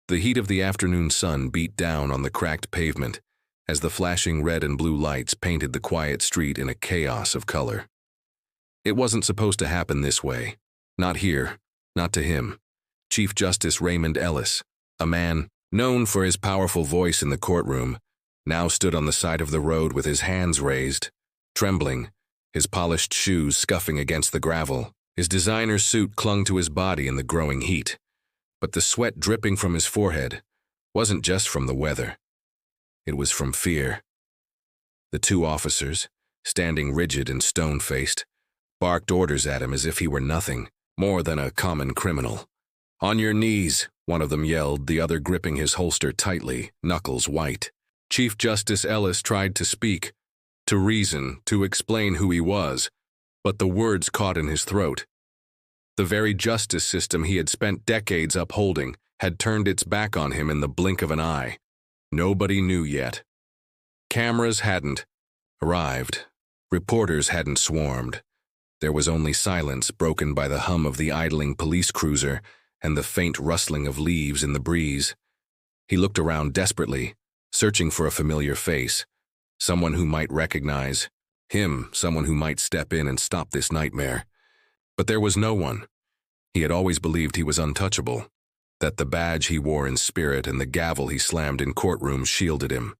The heat of the afternoon sun beat down on the cracked pavement as the flashing red and blue lights painted the quiet street in a chaos of color. It wasn't supposed to happen this way. Not here, not to him. Chief Justice Raymond Ellis, a man known for his powerful voice in the courtroom, now stood on the side of the road with his hands raised, trembling, his polished shoes scuffing against the gravel. His designer suit clung to his body in the growing heat, but the sweat dripping from his forehead wasn't just from the weather. It was from fear. The two officers, standing rigid and stone-faced, barked orders at him as if he were nothing more than a common criminal. "On your knees," one of them yelled, the other gripping his holster tightly, knuckles white. Chief Justice Ellis tried to speak, to reason, to explain who he was, but the words caught in his throat. The very justice system he had spent decades upholding had turned its back on him in the blink of an eye. Nobody knew yet. Cameras hadn't arrived. Reporters hadn't swarmed. There was only silence broken by the hum of the idling police cruiser and the faint rustling of leaves in the breeze. He looked around desperately, searching for a familiar face, someone who might recognize him, someone who might step in and stop this nightmare. But there was no one. He had always believed he was untouchable, that the badge he wore in spirit and the gavel he slammed in courtrooms shielded him.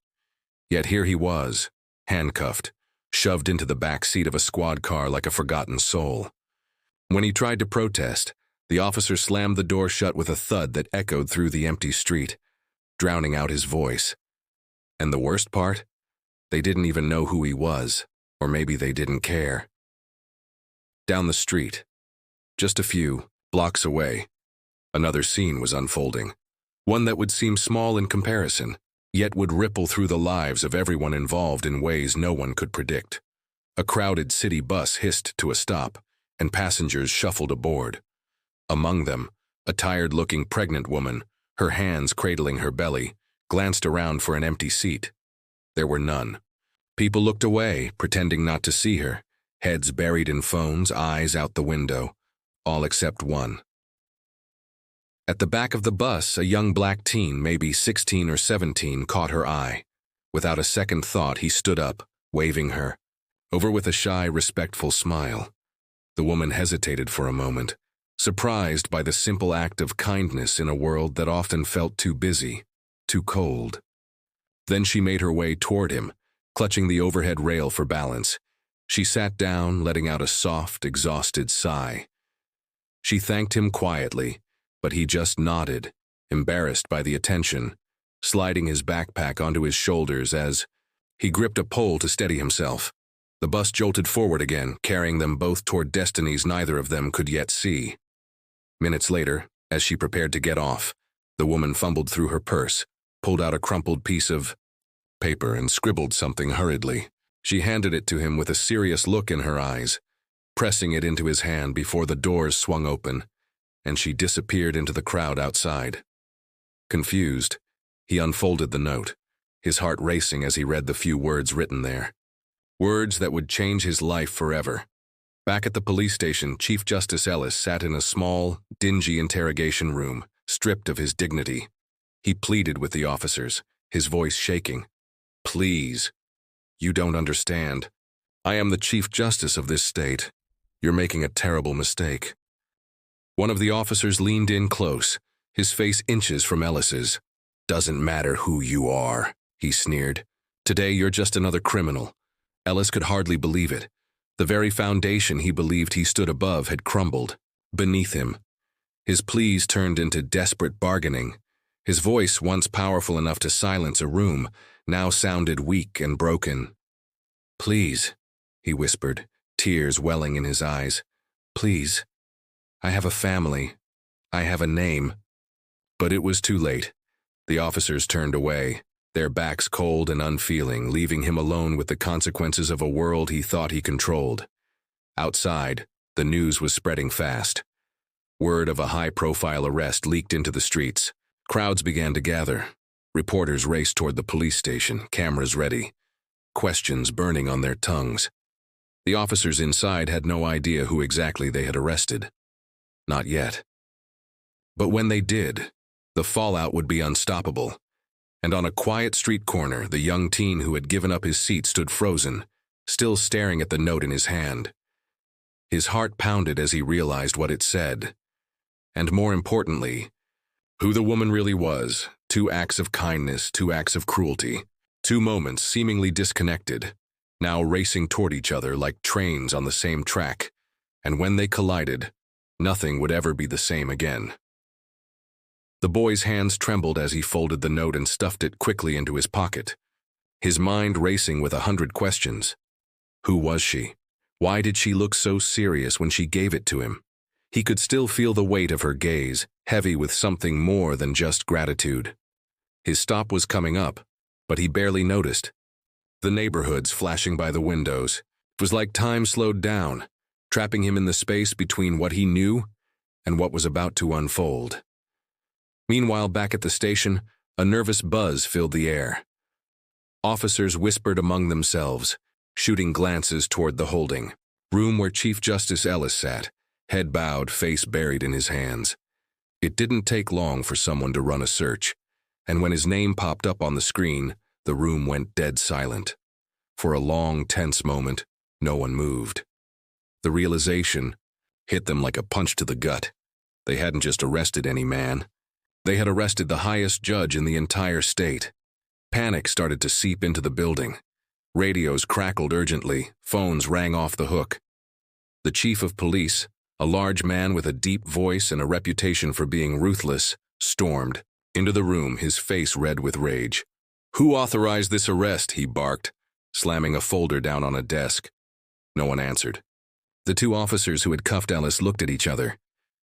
Yet here he was, handcuffed, shoved into the back seat of a squad car like a forgotten soul. When he tried to protest, the officer slammed the door shut with a thud that echoed through the empty street, drowning out his voice. And the worst part? They didn't even know who he was, or maybe they didn't care. Down the street, just a few blocks away, another scene was unfolding, one that would seem small in comparison, yet would ripple through the lives of everyone involved in ways no one could predict. A crowded city bus hissed to a stop, and passengers shuffled aboard. Among them, a tired-looking pregnant woman, her hands cradling her belly, glanced around for an empty seat. There were none. People looked away, pretending not to see her, heads buried in phones, eyes out the window, all except one. At the back of the bus, a young black teen, maybe 16 or 17, caught her eye. Without a second thought, he stood up, waving her, over with a shy, respectful smile. The woman hesitated for a moment, surprised by the simple act of kindness in a world that often felt too busy, too cold. Then she made her way toward him, clutching the overhead rail for balance. She sat down, letting out a soft, exhausted sigh. She thanked him quietly, but he just nodded, embarrassed by the attention, sliding his backpack onto his shoulders as he gripped a pole to steady himself. The bus jolted forward again, carrying them both toward destinies neither of them could yet see. Minutes later, as she prepared to get off, the woman fumbled through her purse, pulled out a crumpled piece of paper and scribbled something hurriedly. She handed it to him with a serious look in her eyes, pressing it into his hand before the doors swung open, and she disappeared into the crowd outside. Confused, he unfolded the note, his heart racing as he read the few words written there. Words that would change his life forever. Back at the police station, Chief Justice Ellis sat in a small, dingy interrogation room, stripped of his dignity. He pleaded with the officers, his voice shaking. "Please, you don't understand. I am the Chief Justice of this state. You're making a terrible mistake." One of the officers leaned in close, his face inches from Ellis's. "Doesn't matter who you are," he sneered. "Today you're just another criminal." Ellis could hardly believe it. The very foundation he believed he stood above had crumbled beneath him. His pleas turned into desperate bargaining. His voice, once powerful enough to silence a room, now sounded weak and broken. "Please," he whispered, tears welling in his eyes. "Please. I have a family. I have a name." But it was too late. The officers turned away, their backs cold and unfeeling, leaving him alone with the consequences of a world he thought he controlled. Outside, the news was spreading fast. Word of a high-profile arrest leaked into the streets. Crowds began to gather. Reporters raced toward the police station, cameras ready, questions burning on their tongues. The officers inside had no idea who exactly they had arrested. Not yet. But when they did, The fallout would be unstoppable. And on a quiet street corner, the young teen who had given up his seat stood frozen, still staring at the note in his hand. His heart pounded as he realized what it said. And more importantly, who the woman really was. 2 acts of kindness, 2 acts of cruelty. 2 moments seemingly disconnected, now racing toward each other like trains on the same track. And when they collided, nothing would ever be the same again. The boy's hands trembled as he folded the note and stuffed it quickly into his pocket, his mind racing with 100 questions. Who was she? Why did she look so serious when she gave it to him? He could still feel the weight of her gaze, heavy with something more than just gratitude. His stop was coming up, but he barely noticed. The neighborhoods flashing by the windows. It was like time slowed down, trapping him in the space between what he knew and what was about to unfold. Meanwhile, back at the station, a nervous buzz filled the air. Officers whispered among themselves, shooting glances toward the holding room where Chief Justice Ellis sat, head bowed, face buried in his hands. It didn't take long for someone to run a search, and when his name popped up on the screen, the room went dead silent. For a long, tense moment, no one moved. The realization hit them like a punch to the gut. They hadn't just arrested any man. They had arrested the highest judge in the entire state. Panic started to seep into the building. Radios crackled urgently, phones rang off the hook. The chief of police, a large man with a deep voice and a reputation for being ruthless, stormed into the room, his face red with rage. "Who authorized this arrest?" he barked, slamming a folder down on a desk. No one answered. The 2 officers who had cuffed Ellis looked at each other,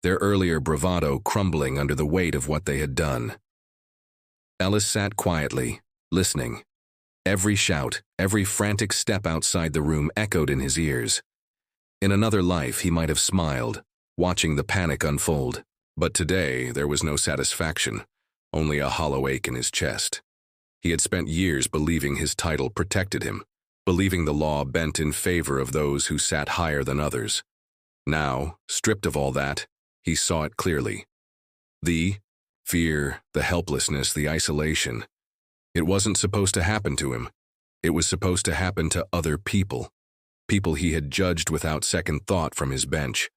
their earlier bravado crumbling under the weight of what they had done. Ellis sat quietly, listening. Every shout, every frantic step outside the room echoed in his ears. In another life, he might have smiled, watching the panic unfold. But today, there was no satisfaction, only a hollow ache in his chest. He had spent years believing his title protected him, believing the law bent in favor of those who sat higher than others. Now, stripped of all that, he saw it clearly. The fear, the helplessness, the isolation. It wasn't supposed to happen to him. It was supposed to happen to other people. People he had judged without second thought from his bench.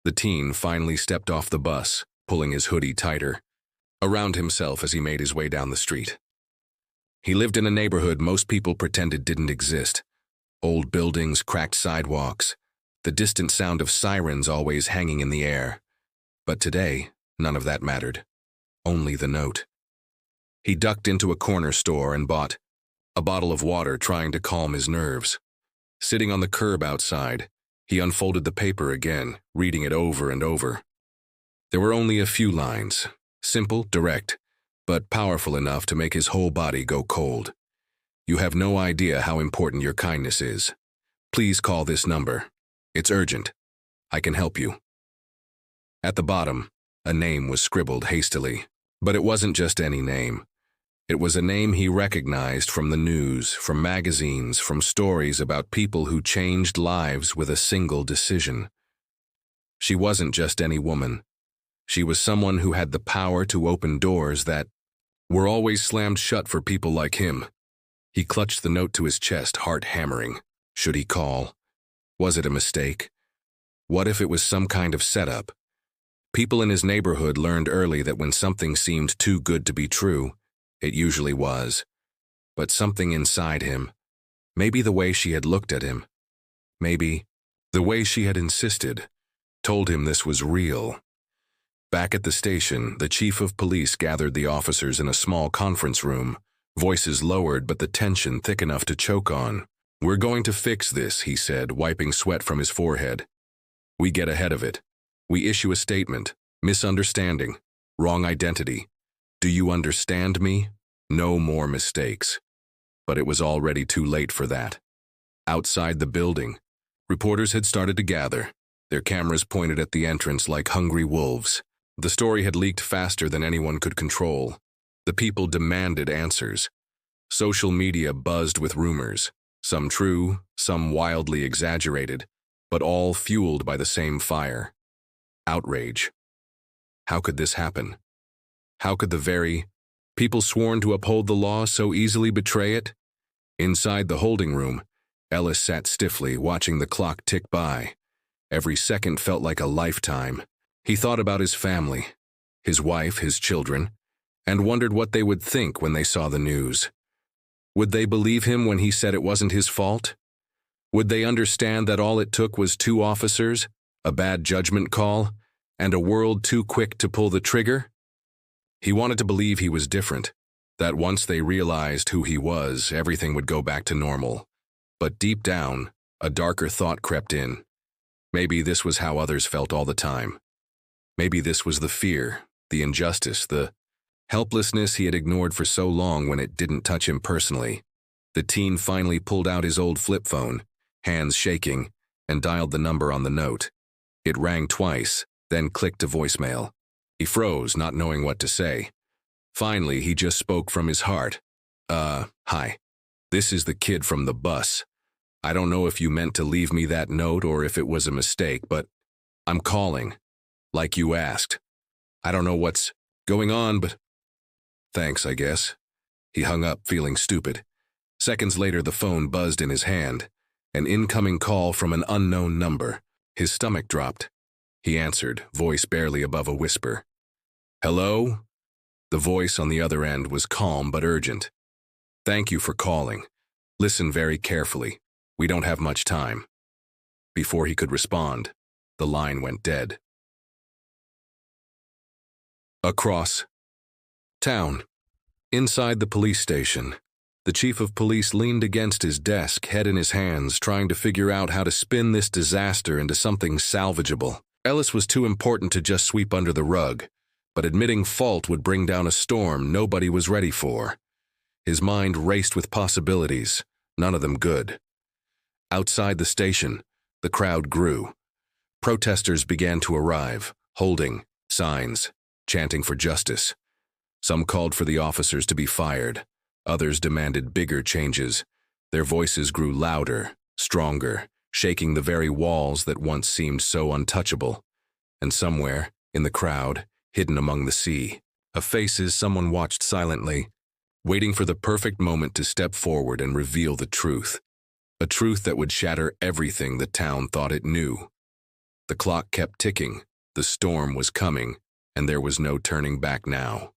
The teen finally stepped off the bus, pulling his hoodie tighter around himself as he made his way down the street. He lived in a neighborhood most people pretended didn't exist. Old buildings, cracked sidewalks, the distant sound of sirens always hanging in the air. But today, none of that mattered. Only the note. He ducked into a corner store and bought a bottle of water, trying to calm his nerves. Sitting on the curb outside, he unfolded the paper again, reading it over and over. There were only a few lines, simple, direct, but powerful enough to make his whole body go cold. "You have no idea how important your kindness is. Please call this number. It's urgent. I can help you." At the bottom, a name was scribbled hastily. But it wasn't just any name. It was a name he recognized from the news, from magazines, from stories about people who changed lives with a single decision. She wasn't just any woman. She was someone who had the power to open doors that were always slammed shut for people like him. He clutched the note to his chest, heart hammering. Should he call? Was it a mistake? What if it was some kind of setup? People in his neighborhood learned early that when something seemed too good to be true, it usually was. But something inside him, maybe the way she had looked at him, maybe the way she had insisted, told him this was real. Back at the station, the chief of police gathered the officers in a small conference room, voices lowered but the tension thick enough to choke on. "We're going to fix this," he said, wiping sweat from his forehead. "We get ahead of it. We issue a statement. Misunderstanding. Wrong identity. Do you understand me? No more mistakes." But it was already too late for that. Outside the building, reporters had started to gather, their cameras pointed at the entrance like hungry wolves. The story had leaked faster than anyone could control. The people demanded answers. Social media buzzed with rumors, some true, some wildly exaggerated, but all fueled by the same fire. Outrage. How could this happen? How could the very people sworn to uphold the law so easily betray it? Inside the holding room, Ellis sat stiffly, watching the clock tick by. Every second felt like a lifetime. He thought about his family, his wife, his children, and wondered what they would think when they saw the news. Would they believe him when he said it wasn't his fault? Would they understand that all it took was 2 officers, a bad judgment call, and a world too quick to pull the trigger? He wanted to believe he was different, that once they realized who he was, everything would go back to normal. But deep down, a darker thought crept in. Maybe this was how others felt all the time. Maybe this was the fear, the injustice, the helplessness he had ignored for so long when it didn't touch him personally. The teen finally pulled out his old flip phone, hands shaking, and dialed the number on the note. It rang twice, then clicked to voicemail. He froze, not knowing what to say. Finally, he just spoke from his heart. Hi. This is the kid from the bus. I don't know if you meant to leave me that note or if it was a mistake, but I'm calling. Like you asked. I don't know what's going on, but thanks, I guess. He hung up, feeling stupid. Seconds later, the phone buzzed in his hand. An incoming call from an unknown number. His stomach dropped. He answered, voice barely above a whisper. Hello? The voice on the other end was calm but urgent. Thank you for calling. Listen very carefully. We don't have much time. Before he could respond, the line went dead. Across town. Inside the police station, the chief of police leaned against his desk, head in his hands, trying to figure out how to spin this disaster into something salvageable. Ellis was too important to just sweep under the rug, but admitting fault would bring down a storm nobody was ready for. His mind raced with possibilities, none of them good. Outside the station, the crowd grew. Protesters began to arrive, holding signs, chanting for justice. Some called for the officers to be fired. Others demanded bigger changes. Their voices grew louder, stronger, shaking the very walls that once seemed so untouchable. And somewhere, in the crowd, hidden among the sea, of faces someone watched silently, waiting for the perfect moment to step forward and reveal the truth. A truth that would shatter everything the town thought it knew. The clock kept ticking, the storm was coming, and there was no turning back now.